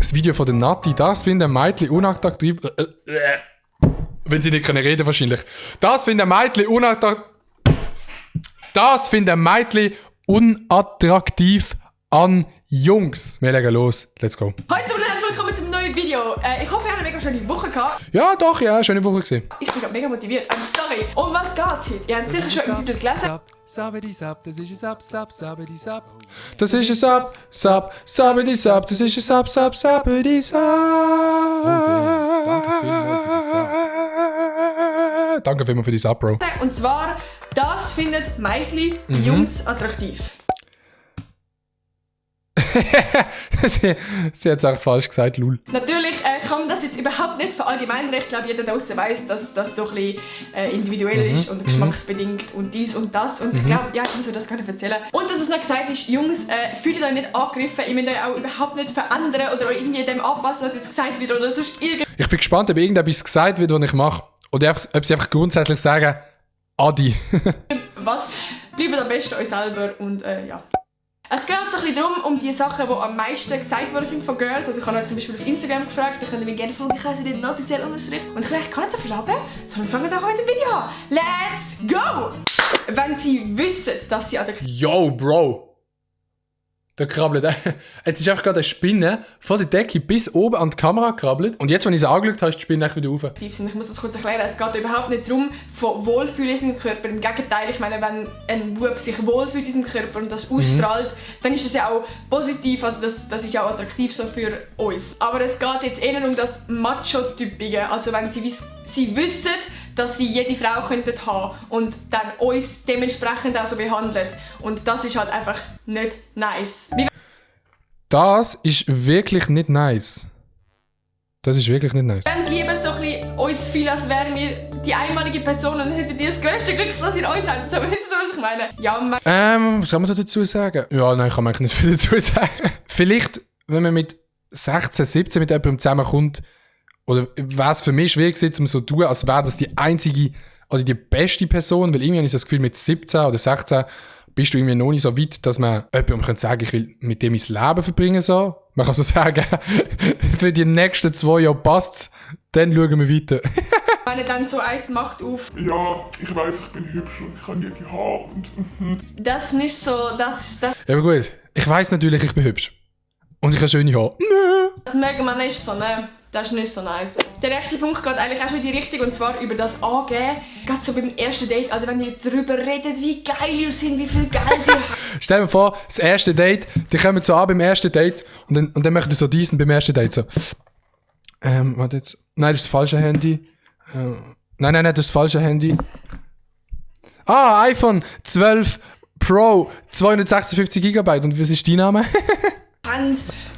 Das Video von der Nati, das finden Mädchen unattraktiv. Wenn sie nicht können reden wahrscheinlich. Das finden Mädchen unattraktiv. Das finden Mädchen unattraktiv an Jungs. Wir legen los. Let's go. Heute und herzlich willkommen zum neuen Video. Ich hoffe, ihr habt eine mega schöne Woche gehabt. Ja, doch, ja, schöne Woche gesehen. Ich bin gerade mega motiviert. I'm sorry. Um was geht's heute? Ihr habt sicher schon im Titel gelesen. Sabedi-Sab, das ist ein Sab, Sabedi-Sab. Das ist ein Sab, Sab, Sabedi-Sab. Das ist ein Sab, Sab, Sabedi-Sab. Danke vielmals für die Sab. Danke vielmals für die Sab, Bro. Und zwar, das findet Mädchen Jungs attraktiv. Sie hat es auch falsch gesagt, lul. Natürlich kann man das jetzt überhaupt nicht verallgemeinern. Ich glaube, jeder da draußen weiss, dass das so ein bisschen individuell ist und geschmacksbedingt und dies und das. Und ich glaube, ja, ich muss euch das gar nicht erzählen. Und dass es noch gesagt ist, Jungs, fühlt euch nicht angegriffen. Ihr müsst euch auch überhaupt nicht verändern oder euch irgendwie dem anpassen, was jetzt gesagt wird oder sonst irgendwas. Ich bin gespannt, ob irgendetwas gesagt wird, was ich mache. Oder ob sie einfach grundsätzlich sagen, Adi. Was? Bleibt am besten euch selber und ja. Es geht so ein bisschen darum, um die Sachen, die am meisten gesagt worden sind von Girls. Also ich habe zum Beispiel auf Instagram gefragt, da könnt ihr mich gerne folgen, ich heiße den Notizell unterstrich. Und ich dachte, ich kann nicht so viel haben, sondern fangen wir doch mit dem Video an. Let's go! Wenn sie wissen, dass sie attraktiv Yo, Bro. Da krabbelt jetzt ist einfach gerade eine Spinne von der Decke bis oben an die Kamera gekrabbelt. Und jetzt, wenn ich sie angeschaut habe, ist die Spinne echt wieder rauf. sind. Ich muss das kurz erklären. Es geht überhaupt nicht darum, von Wohlfühlen in seinem Körper. Im Gegenteil, ich meine, wenn ein Bub sich wohlfühlt in seinem Körper und das ausstrahlt, dann ist das ja auch positiv. Also das ist ja auch attraktiv so für uns. Aber es geht jetzt eher um das Macho-Typige. Also wenn sie wissen, dass sie jede Frau könnten haben und dann uns dementsprechend auch so behandelt. Und das ist halt einfach nicht nice. Das ist wirklich nicht nice. Das ist wirklich nicht nice. Wir wollen lieber so ein bisschen uns fühlen, als wären wir die einmalige Person und hättet ihr das grösste Glück, dass ihr uns habt. So, wisst ihr, was ich meine? Ja, was kann man da dazu sagen? Ja, nein, kann man eigentlich nicht viel dazu sagen. Vielleicht, wenn man mit 16, 17 mit jemandem zusammenkommt, oder wäre es für mich schwierig, um so zu tun, als wäre das die einzige oder die beste Person, weil irgendwie habe ich das Gefühl, mit 17 oder 16 bist du irgendwie noch nicht so weit, dass man jemandem sagen könnte, ich will mit dem mein Leben verbringen. So. Man kann so sagen, für die nächsten 2 Jahre passt es, dann schauen wir weiter. Wenn er dann so eins macht auf, ja, ich weiss, ich bin hübsch und ich kann jede Haare und das ist nicht so, das Ja, aber gut, ich weiss natürlich, ich bin hübsch. Und ich habe schöne Haare. das mögen wir nicht so, ne? Das ist nicht so nice. Der nächste Punkt geht eigentlich auch schon in die Richtung, und zwar über das Angeben. Gerade so beim ersten Date, also wenn ihr darüber redet, wie geil ihr seid, wie viel Geld ihr habt. Stell dir vor, das erste Date, die kommen so an beim ersten Date und dann machen die so diesen beim ersten Date so. Warte jetzt. Nein, das ist das falsche Handy. Nein, das ist das falsche Handy. Ah, iPhone 12 Pro, 256 GB. Und was ist dein Name?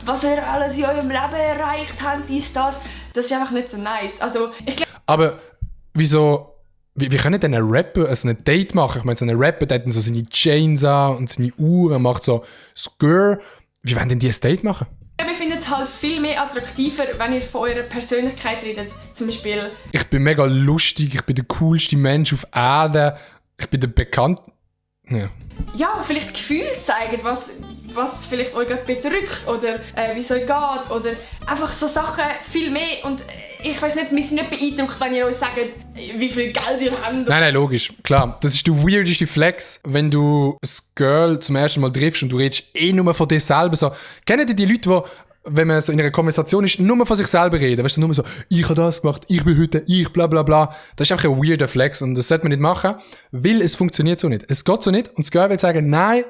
Was ihr alles in eurem Leben erreicht habt, dies, das ist einfach nicht so nice. Also, ich glaube... Aber wieso... Wie können denn ein Rapper also ein Date machen? Ich meine, so ein Rapper, der hat dann so seine Chains an und seine Uhren, macht so Skr. Wie wollen denn die ein Date machen? Wir finden es halt viel mehr attraktiver, wenn ihr von eurer Persönlichkeit redet. Zum Beispiel... Ich bin mega lustig, ich bin der coolste Mensch auf Erden, ich bin der bekannt... Ja, vielleicht Gefühle zeigen, was vielleicht euch gerade bedrückt oder wie es euch geht oder einfach so Sachen viel mehr. Und ich weiss nicht, wir sind nicht beeindruckt, wenn ihr uns sagt, wie viel Geld ihr habt. Nein, logisch, klar. Das ist der weirdeste Flex, wenn du ein Girl zum ersten Mal triffst und du redest nur von dir selber. So, kennen die Leute, die, wenn man so in einer Konversation ist, nur von sich selber reden? Weißt du, nur so, ich habe das gemacht, ich bin heute, ich, bla bla bla. Das ist einfach ein weirder Flex und das sollte man nicht machen, weil es funktioniert so nicht. Es geht so nicht und das Girl will sagen, nein,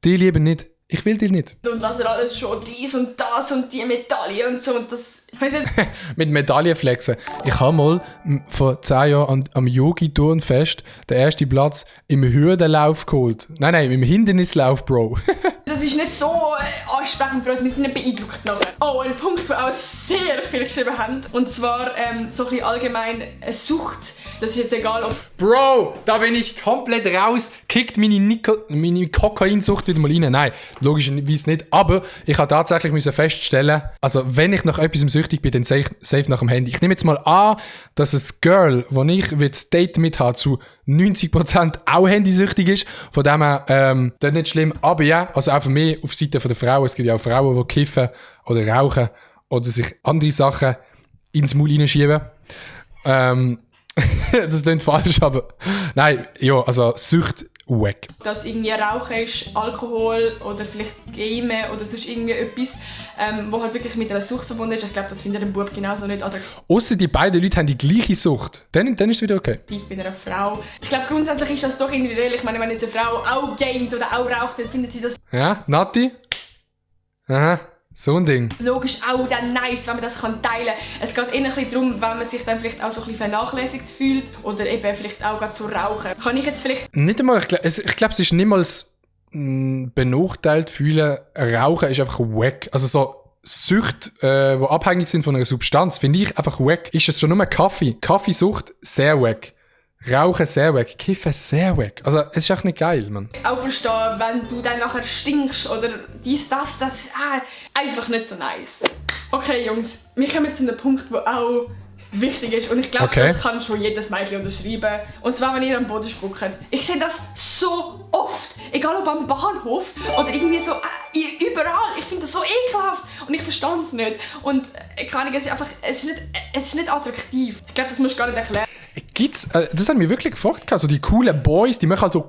die lieber nicht. Ich will dich nicht. Und was er alles schon, dies und das und die Medaille und so und das... Ich weiss nicht. Mit Medaillen flexen. Ich habe mal vor 10 Jahren am Yogi-Turnfest den ersten Platz im Hürdenlauf geholt. Nein, im Hindernislauf, Bro. Das ist nicht so ansprechend für uns, wir sind nicht beeindruckt nachher. Oh, ein Punkt, den auch sehr viele geschrieben haben. Und zwar so ein bisschen allgemein eine Sucht. Das ist jetzt egal, ob... Bro, da bin ich komplett raus. Kickt meine Kokainsucht wieder mal rein. Nein, logischerweise nicht. Aber ich habe tatsächlich feststellen, also wenn ich nach etwas süchtig bin, dann safe nach dem Handy. Ich nehme jetzt mal an, dass ein Girl, wo ich das Date mit habe, zu 90% auch handysüchtig ist. Von dem her, das ist nicht schlimm. Aber ja, also auch für mich auf Seite der Frauen. Es gibt ja auch Frauen, die kiffen oder rauchen. oder sich andere Sachen ins Maul hineinschieben. Das klingt falsch, aber nein, ja, also Sucht, wack. Dass irgendwie Rauchen ist, Alkohol oder vielleicht Gamen oder sonst irgendwie etwas, wo halt wirklich mit einer Sucht verbunden ist. Ich glaube, das findet ein Bub genauso nicht attraktiv Ausser die beiden Leute haben die gleiche Sucht. Dann ist es wieder okay. bei einer Frau. Ich glaube, grundsätzlich ist das doch individuell. Ich meine, wenn jetzt eine Frau auch gamet oder auch raucht, dann findet sie das Ja, Nati? Aha, so ein Ding. logisch auch dann nice, wenn man das kann teilen kann. Es geht eher ein bisschen darum, wenn man sich dann vielleicht auch so ein bisschen vernachlässigt fühlt oder eben vielleicht auch gerade zu rauchen. Kann ich jetzt vielleicht... Nicht einmal, ich glaube, es ist niemals benachteilt fühlen. Rauchen ist einfach wack. Also so Süchte, die abhängig sind von einer Substanz, finde ich einfach wack. Ist es schon nur Kaffee? Kaffeesucht, sehr wack. Rauchen, sehr wack. Kiffen, sehr wack. Also es ist echt nicht geil, Mann. auch verstehen, wenn du dann nachher stinkst oder das ist einfach nicht so nice. Okay, Jungs, wir kommen zu einem Punkt, der auch wichtig ist und ich glaube, Okay. das kann schon jedes Mädchen unterschreiben. Und zwar, wenn ihr am Boden spuckt. Ich sehe das so oft, egal ob am Bahnhof oder irgendwie so überall. Ich finde das so ekelhaft und ich verstehe es nicht. Und keine Ahnung, es ist nicht attraktiv. Ich glaube, das musst du gar nicht erklären. Gibt's, das haben wir wirklich gefragt, also die coolen Boys, die machen halt so...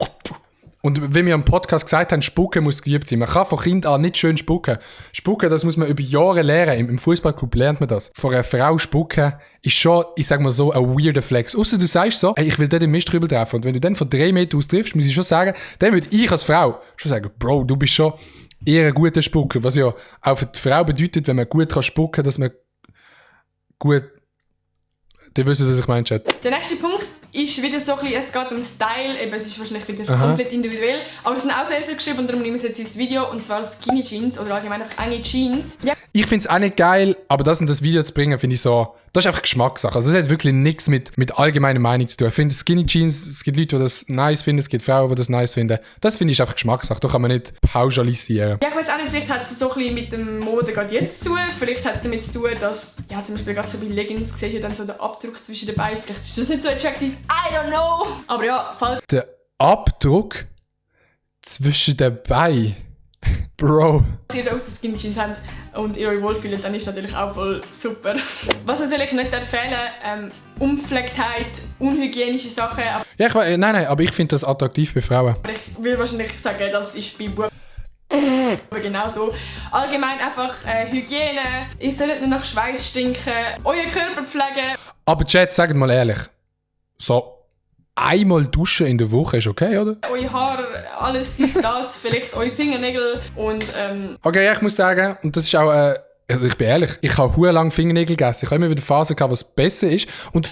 Und wie wir im Podcast gesagt haben, Spucken muss geübt sein. Man kann von Kind an nicht schön spucken. Spucken, das muss man über Jahre lernen. Im Fußballclub lernt man das. Vor einer Frau spucken ist schon, ich sag mal so, ein weirder Flex. Ausser du sagst so, ey, ich will dort den Mistrübel treffen. Und wenn du dann von 3 Meter aus triffst, muss ich schon sagen, dann würde ich als Frau schon sagen, Bro, du bist schon eher ein guter Spucker. Was ja auch für die Frau bedeutet, wenn man gut kann spucken, dass man gut... Die wissen, was ich meine, Chat. Der nächste Punkt ist wieder so ein bisschen, es geht um Style, eben, es ist wahrscheinlich wieder komplett individuell, aber es sind auch sehr viel geschrieben und darum nehmen wir es jetzt ins Video, und zwar Skinny Jeans oder allgemein einfach enge Jeans. Ja, Ich finde es auch nicht geil, aber das in das Video zu bringen, finde ich so, das ist einfach Geschmackssache. Also das hat wirklich nichts mit allgemeiner Meinung zu tun. Ich finde Skinny Jeans, es gibt Leute, die das nice finden, es gibt Frauen, die das nice finden. Das finde ich einfach Geschmackssache, da kann man nicht pauschalisieren. ja, ich weiß auch nicht, vielleicht hat es so ein bisschen mit dem Mode gerade jetzt zu tun, vielleicht hat es damit zu tun, dass, ja, zum Beispiel gerade so bei Leggings siehst du dann so den Abdruck zwischen den Beinen, vielleicht ist das nicht so attraktiv, I don't know. Aber ja, falls Der Abdruck zwischen den Beinen. Bro. ihr auch so Skinny Jeans habt und ihr euch wohlfühlt, dann ist natürlich auch voll super. Was natürlich nicht fehlen, Unpflegtheit, unhygienische Sachen, aber Ja, nein, aber ich finde das attraktiv bei Frauen. ich will wahrscheinlich sagen, das ist bei Buben genauso. Allgemein einfach Hygiene, ihr solltet nicht nach Schweiß stinken, euer Körper pflegen. Aber Chat, sagt mal ehrlich, so einmal duschen in der Woche ist okay, oder? Euer Haar, alles das, vielleicht eure Fingernägel und Okay, ja, ich muss sagen, und das ist auch, ich bin ehrlich, ich habe hure lang Fingernägel gegessen. Ich habe immer wieder Phasen gehabt, was besser ist. Und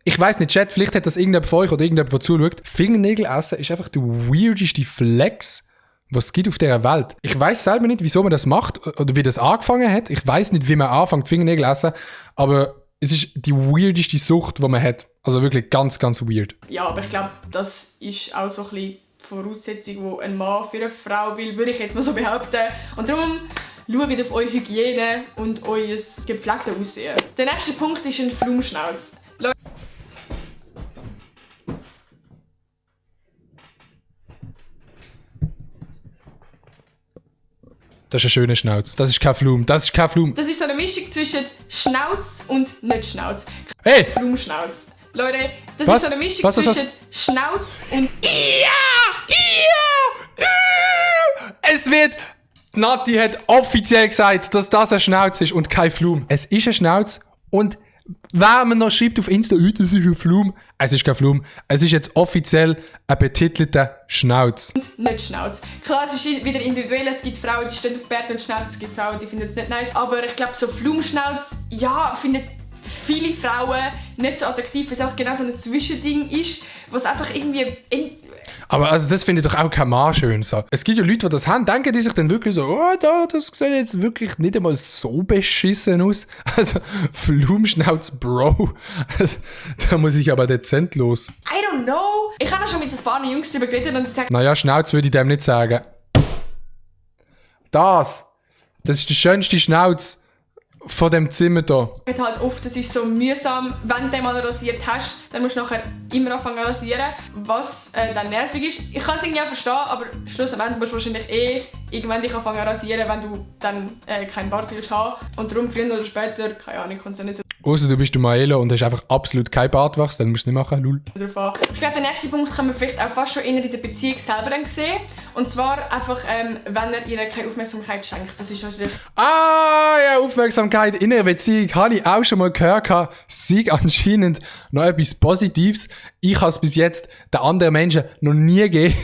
ich weiss nicht, Chat, vielleicht hat das irgendjemand von euch oder irgendjemand, der zuschaut. Fingernägel essen ist einfach der weirdeste Flex, was es gibt auf dieser Welt. Ich weiss selber nicht, wieso man das macht oder wie das angefangen hat. Ich weiss nicht, wie man anfängt, Fingernägel essen, aber es ist die weirdeste Sucht, die man hat. Also wirklich ganz, ganz weird. ja, aber ich glaube, das ist auch so ein bisschen die Voraussetzung, die ein Mann für eine Frau will, würde ich jetzt mal so behaupten. Und darum schaut auf eure Hygiene und euer gepflegtes Aussehen. Der nächste Punkt ist ein Flumschnauz. Das ist ein schöner Schnauz. Das ist kein Flum. Das ist kein Flum. Das ist so eine Mischung zwischen Schnauz und Nicht-Schnauz. Hey! Flumschnauz. Leute, das Was? ist so eine Mischung Was? zwischen Schnauz und... Es wird... Nati hat offiziell gesagt, dass das ein Schnauz ist und kein Flum. Es ist ein Schnauz und wer mir noch schreibt auf Insta, das ist ein Flum, es ist kein Flum. Es ist jetzt offiziell ein betitelter Schnauz. Nicht-Schnauz. Klar, es ist wieder individuell. Es gibt Frauen, die stehen auf Bärte und Schnauz. Es gibt Frauen, die finden es nicht nice. Aber ich glaube, so Flumschnauz, ja, finden viele Frauen nicht so attraktiv, weil es auch genau so ein Zwischending ist, was einfach irgendwie... Aber also das finde ich doch auch kein Mann schön. So. Es gibt ja Leute, die das haben, denken die sich dann wirklich so, oh, das sieht jetzt wirklich nicht einmal so beschissen aus. Also, Flumschnauz, Bro. Da muss ich aber dezent los. I don't know. Ich habe schon mit ein paar Jungs darüber geredet und die sagen, Naja, Schnauz würde ich dem nicht sagen. Das ist der schönste Schnauz, von dem Zimmer da. Halt oft, das ist so mühsam, wenn du den mal rasiert hast, dann musst du nachher immer anfangen zu rasieren, was dann nervig ist. Ich kann es irgendwie auch verstehen, aber schlussendlich musst du wahrscheinlich irgendwann dich anfangen zu rasieren, wenn du dann keinen Bart willst haben. Und darum früher oder später, keine Ahnung, kommt es ja nicht so Ausser du bist Maelo und hast einfach absolut keinen Bartwachs, dann musst du es nicht machen, lul. drauf an. Ich glaube, der nächste Punkt kann man vielleicht auch fast schon in der Beziehung selber dann sehen. Und zwar einfach, wenn er ihr keine Aufmerksamkeit schenkt. Das ist wahrscheinlich... Ah, ja, Aufmerksamkeit in einer Beziehung habe ich auch schon mal gehört. Sei anscheinend noch etwas Positives. Ich habe es bis jetzt den anderen Menschen noch nie gegeben.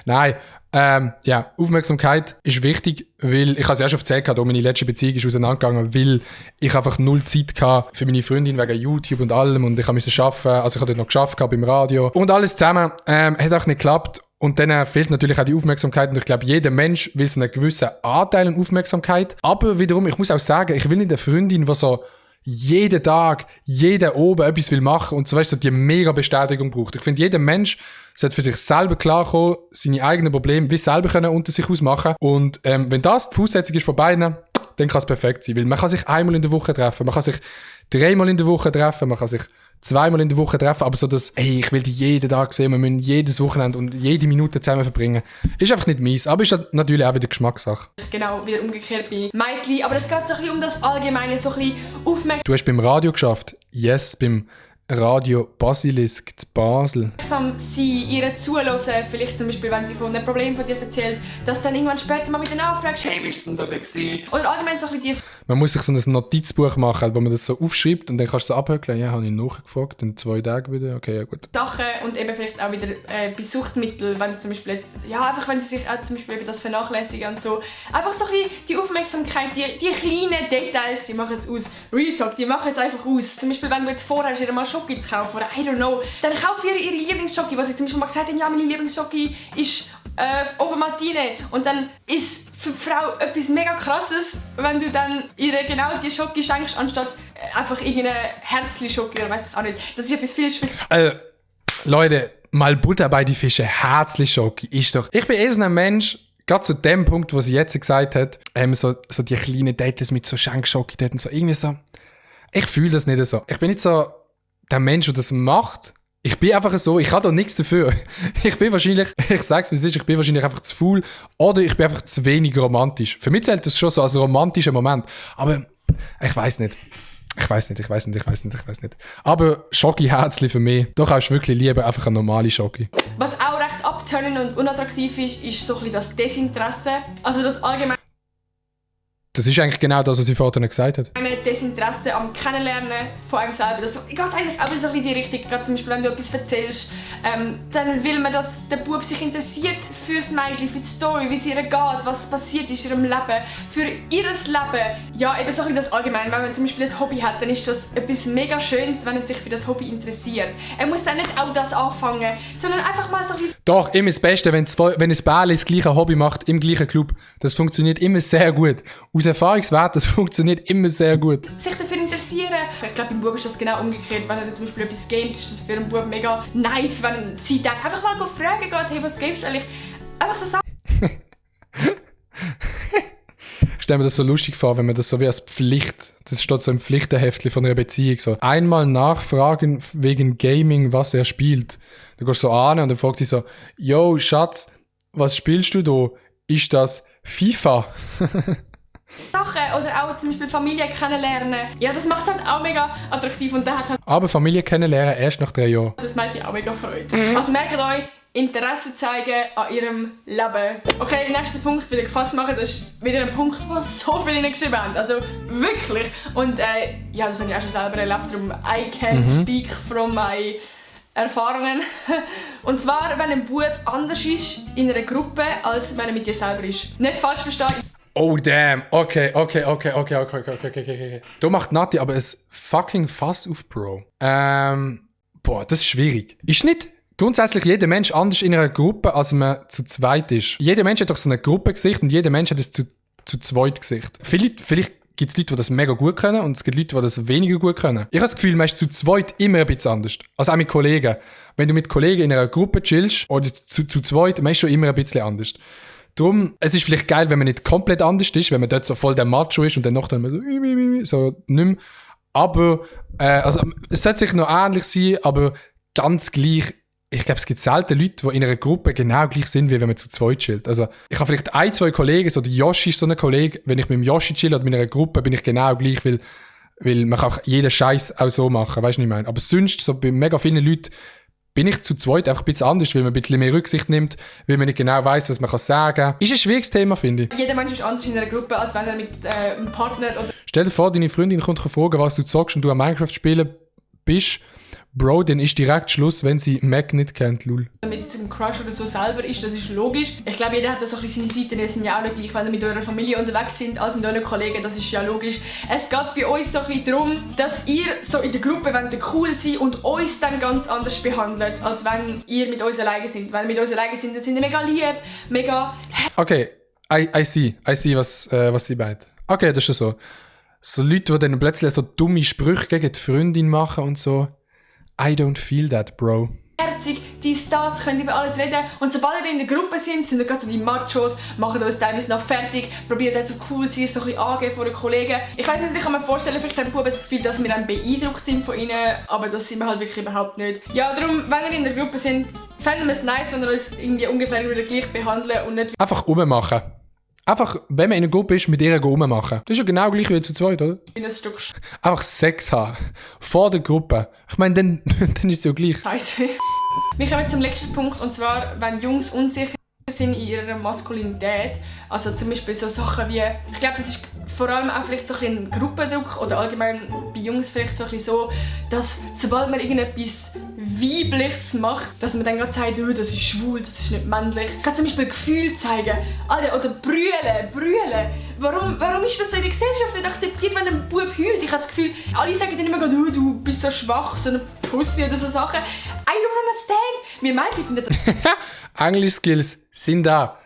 Nein. Ja, Aufmerksamkeit ist wichtig, weil ich habe es ja schon erzählt, meine letzte Beziehung ist auseinandergegangen, weil ich einfach null Zeit hatte für meine Freundin wegen YouTube und allem und ich musste arbeiten, also ich habe dort noch gearbeitet beim Radio und alles zusammen, hat auch nicht geklappt und dann fehlt natürlich auch die Aufmerksamkeit und ich glaube, jeder Mensch will so einen gewissen Anteil an Aufmerksamkeit, aber wiederum, ich muss auch sagen, ich will nicht eine Freundin, die so jeden Tag, jeder oben etwas will machen und so, weißt du, so die mega Bestätigung braucht. Ich finde, jeder Mensch sollte für sich selber klarkommen, seine eigenen Probleme wie selber können unter sich ausmachen. Und wenn das die Voraussetzung ist von beiden, dann kann es perfekt sein. Weil man kann sich einmal in der Woche treffen, man kann sich 3-mal in der Woche treffen, man kann sich 2-mal in der Woche treffen, aber so das, hey, ich will die jeden Tag sehen, wir müssen jedes Wochenende und jede Minute zusammen verbringen, ist einfach nicht meins, aber ist natürlich auch wieder Geschmackssache. Genau, wieder umgekehrt bei Mädchen, aber es geht so ein bisschen um das Allgemeine, so ein bisschen Aufmerksamkeit. Du hast beim Radio geschafft, yes, beim Radio Basilisk zu Basel. Sein, ihr zuhören, vielleicht zum Beispiel, wenn sie von einem Problem von dir erzählt, dass dann irgendwann später mal wieder nachfragst, hey, wie ist es denn so gewesen? Oder allgemein so ein bisschen Man muss sich so ein Notizbuch machen, wo man das so aufschreibt und dann kannst du es abhökeln. Ja, habe ich nachgefragt, in 2 Tagen wieder. Okay, ja gut. Sachen und eben vielleicht auch wieder bei Suchtmitteln, wenn sie zum Beispiel jetzt, ja, einfach wenn sie sich auch zum Beispiel über das vernachlässigen und so. Einfach so ein bisschen die Aufmerksamkeit, die kleinen Details, die machen es aus. Real Talk, die machen es einfach aus. Zum Beispiel, wenn du jetzt vorhast, ihr mal Schoki zu kaufen oder I don't know, dann kaufen ihre Lieblingsschoki, was ich zum Beispiel mal gesagt habe, ja, meine Lieblingsschoki ist Ovomaltine und dann ist für die Frau etwas mega krasses, wenn du dann ihr genau die Schoki schenkst, anstatt einfach irgendeine Herzli-Schoki oder weiss ich auch nicht. Das ist etwas viel Spezielles. Leute, mal Butter bei die Fische, herzlich Schoki, ist doch... Ich bin so ein Mensch, gerade zu dem Punkt, wo sie jetzt gesagt hat, so die kleinen Dates mit so Schenkschoki, so irgendwie so... Ich fühle das nicht so. Ich bin nicht so der Mensch, der das macht. Ich bin einfach so, ich habe da nichts dafür. Ich bin wahrscheinlich, ich sag's wie es ist, ich bin wahrscheinlich einfach zu faul oder ich bin einfach zu wenig romantisch. Für mich zählt das schon so als romantischer Moment. Aber ich weiß nicht. Ich weiß nicht. Aber Schoki-Herzli für mich, da kannst du wirklich lieber einfach eine normale Schoki. Was auch recht abtönend und unattraktiv ist so ein bisschen das Desinteresse. Also das allgemeine Das ist eigentlich genau das, was sie vorhin gesagt hat. Desinteresse am Kennenlernen von einem selber. Das geht eigentlich auch so in die Richtung. Gerade zum Beispiel, wenn du etwas erzählst, dann will man, dass der Bub sich interessiert für das Mädchen, für die Story, wie es ihr geht, was passiert ist in ihrem Leben, für ihr Leben. Ja, eben so ein bisschen das Allgemeine. Wenn man zum Beispiel ein Hobby hat, dann ist das etwas mega Schönes, wenn er sich für das Hobby interessiert. Er muss dann nicht auch das anfangen, sondern einfach mal so ein bisschen... Doch, immer das Beste, wenn ein Bärli das gleiche Hobby macht, im gleichen Club. Das funktioniert immer sehr gut. Aus Erfahrungswert, das funktioniert immer sehr gut. Sich dafür interessieren. Ich glaube, beim Bub ist das genau umgekehrt. Wenn er zum Beispiel etwas gamet, ist das für einen Bub mega nice, wenn sie dann einfach mal fragen geht, hey, was gamest du eigentlich? Einfach so sagen. Ich stelle mir das so lustig vor, wenn man das so wie als Pflicht, das steht so im Pflichtenheftchen von einer Beziehung, so einmal nachfragen wegen Gaming, was er spielt. Dann gehst du so an und dann fragt sie so, yo, Schatz, was spielst du da? Ist das FIFA? Sachen oder auch zum Beispiel Familie kennenlernen. Ja, das macht es halt auch mega attraktiv und da hat halt Aber Familie kennenlernen erst nach 3 Jahren. das Mädchen auch mega Freude. Also merkt euch, Interesse zeigen an ihrem Leben. Okay, den nächsten Punkt wieder gefasst machen, das ist wieder ein Punkt, wo so viele hineingeschrieben haben. Also wirklich. Und ja, das habe ich auch schon selber erlebt, darum I can speak from my Erfahrungen. Und zwar, wenn ein Bub anders ist in einer Gruppe, als wenn er mit dir selber ist. Nicht falsch verstehen. Oh damn, okay. Da macht Nati aber ein fucking Fass auf, Bro. Boah, das ist schwierig. Ist nicht grundsätzlich jeder Mensch anders in einer Gruppe, als man zu zweit ist? Jeder Mensch hat doch so ein Gruppengesicht und jeder Mensch hat ein zu zweit Gesicht. Vielleicht gibt es Leute, die das mega gut können und es gibt Leute, die das weniger gut können. Ich habe das Gefühl, man ist zu zweit immer ein bisschen anders. Also auch mit Kollegen. Wenn du mit Kollegen in einer Gruppe chillst oder zu zweit, man ist schon immer ein bisschen anders. Darum, es ist vielleicht geil, wenn man nicht komplett anders ist, wenn man dort so voll der Macho ist und dann noch dann so nicht mehr. Aber, also, es sollte sich noch ähnlich sein, aber ganz gleich. Ich glaube, es gibt selten Leute, die in einer Gruppe genau gleich sind, wie wenn man zu zweit chillt. Also, ich habe vielleicht 1, 2 Kollegen, so der Yoshi ist so ein Kollege, wenn ich mit dem Yoshi chill oder mit einer Gruppe, bin ich genau gleich, weil man kann auch jeden Scheiß auch so machen, weißt du, was ich meine? Aber sonst, so bei mega vielen Leuten, bin ich zu zweit einfach ein bisschen anders, weil man ein bisschen mehr Rücksicht nimmt, weil man nicht genau weiss, was man sagen kann. Ist ein schwieriges Thema, finde ich. Jeder Mensch ist anders in einer Gruppe, als wenn er mit einem Partner oder Stell dir vor, deine Freundin kommt fragen, was du zockst und du am Minecraft spielen bist. Bro, dann ist direkt Schluss, wenn sie Mac nicht kennt, lul. mit einem Crush oder so selber ist, das ist logisch. Ich glaube, jeder hat da so ein bisschen seine Seiten, die sind ja auch nicht gleich, wenn ihr mit eurer Familie unterwegs sind, als mit euren Kollegen, das ist ja logisch. Es geht bei uns so ein bisschen darum, dass ihr so in der Gruppe cool sein und uns dann ganz anders behandelt, als wenn ihr mit uns alleine sind. Wenn wir mit uns alleine sind, dann sind wir mega lieb, mega... Okay, I see, was sie meint. Okay, das ist schon so. So Leute, die dann plötzlich so dumme Sprüche gegen die Freundin machen und so. I don't feel that, bro. Herzig, das, könnt über alles reden. Und sobald ihr in der Gruppe sind dann gerade so die Machos, machen uns teilweise noch fertig, probieren dann so cool zu sein, so ein bisschen angeben vor den Kollegen. Ich weiss nicht, ich kann mir vorstellen, vielleicht haben die Buben das Gefühl, dass wir dann beeindruckt sind von ihnen, aber das sind wir halt wirklich überhaupt nicht. Ja, darum, wenn ihr in der Gruppe sind, fänden wir es nice, wenn ihr uns irgendwie ungefähr wieder gleich behandeln und nicht... Einfach rummachen. Einfach, wenn man in einer Gruppe ist, mit ihr rummachen. Das ist ja genau gleich wie zu zweit, oder? in ein Stück Einfach Sex haben. Vor der Gruppe. Ich meine, dann ist es ja gleich. Scheiße. Wir kommen zum letzten Punkt, und zwar, wenn Jungs unsicher sind in ihrer Maskulinität. Also zum Beispiel so Sachen wie, ich glaube, das ist vor allem auch vielleicht so ein Gruppendruck oder allgemein bei Jungs vielleicht so ein bisschen so, dass sobald man irgendetwas Weibliches macht, dass man dann gerade sagt, oh, das ist schwul, das ist nicht männlich. Ich kann zum Beispiel Gefühle zeigen, oder brüllen. Warum ist das so in der Gesellschaft nicht akzeptiert, wenn ein Bub heult? Ich habe das Gefühl, alle sagen dann immer, oh, du bist so schwach, so eine Pussy oder so Sachen. I don't understand. Wir Mädchen finden das... Englisch-Skills sind da.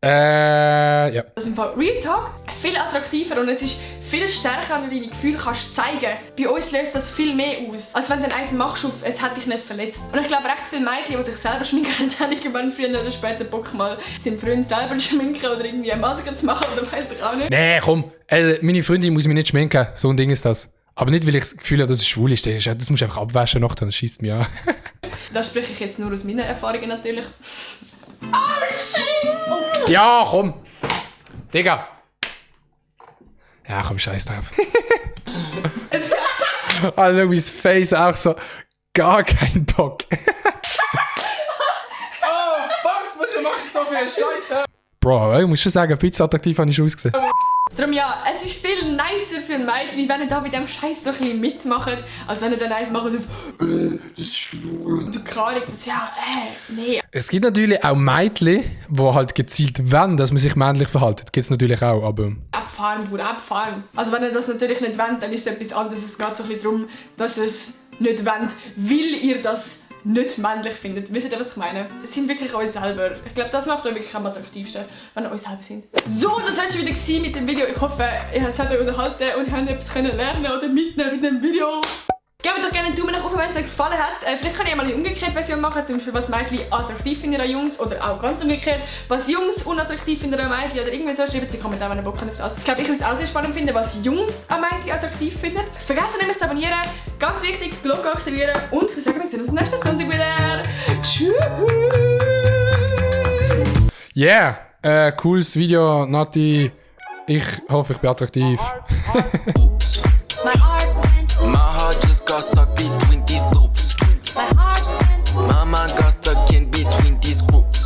Ja. Das ist im Fall Real Talk viel attraktiver und es ist viel stärker, wenn du deine Gefühle kannst zeigen. Bei uns löst das viel mehr aus, als wenn du dann eins machst auf «Es hat dich nicht verletzt». Und ich glaube, recht viele Mädchen, die sich selber schminken, haben irgendwann früher oder später Bock mal seinen Freund selber zu schminken oder irgendwie eine Maske zu machen oder weiss ich auch nicht. Nee, komm. Meine Freundin muss mich nicht schminken. So ein Ding ist das. Aber nicht, weil ich das Gefühl habe, dass es schwul ist. Das musst du einfach abwaschen nachher, das scheisst mich an. Da spreche ich jetzt nur aus meinen Erfahrungen natürlich. Oh shit! Oh. Ja, komm. Digga. Ja, komm, scheiß drauf. Also, mein Face auch so. Gar kein Bock. Oh, fuck, was mache ich da für einen Scheiß? Bro, ich muss schon sagen, pizza attraktiv habe ich schon ausgesehen. Darum ja, es ist viel nicer für Mädchen, wenn ihr da mit dem Scheiß so ein bisschen mitmacht, als wenn ihr dann eins macht auf das ist schwul. Und du keine das ja, nee. Es gibt natürlich auch Mädchen, die halt gezielt wollen, dass man sich männlich verhält. Gibt es natürlich auch, aber... Abfahren, Bruder, abfahren. Also wenn ihr das natürlich nicht wollt, dann ist es etwas anderes. Es geht so ein bisschen darum, dass ihr es nicht wollt, weil ihr das nicht männlich findet. Wisst ihr, was ich meine? Es sind wirklich euch selber. Ich glaube, das macht euch wirklich am attraktivsten, wenn ihr euch selber sind. So, das war schon wieder mit dem Video. Ich hoffe, es hat euch unterhalten und ihr habt etwas lernen oder mitnehmen mit dem Video. Gebt doch gerne einen Daumen nach oben, wenn es euch gefallen hat. Vielleicht kann ich mal eine umgekehrte Version machen, zum Beispiel was Mädchen attraktiv finden an Jungs oder auch ganz umgekehrt, was Jungs unattraktiv finden an Mädchen oder irgendwie so. Schreibt es in die Kommentare, wenn ihr Bock habt auf das. Ich glaube, ich würde es auch sehr spannend finden, was Jungs an Mädchen attraktiv finden. Vergesst nicht, mich zu abonnieren. Ganz wichtig, die Glocke aktivieren und ich würde sagen, wir sehen uns nächsten Sonntag wieder. Tschüss! Yeah, cooles Video, Nati. Ich hoffe, ich bin attraktiv. My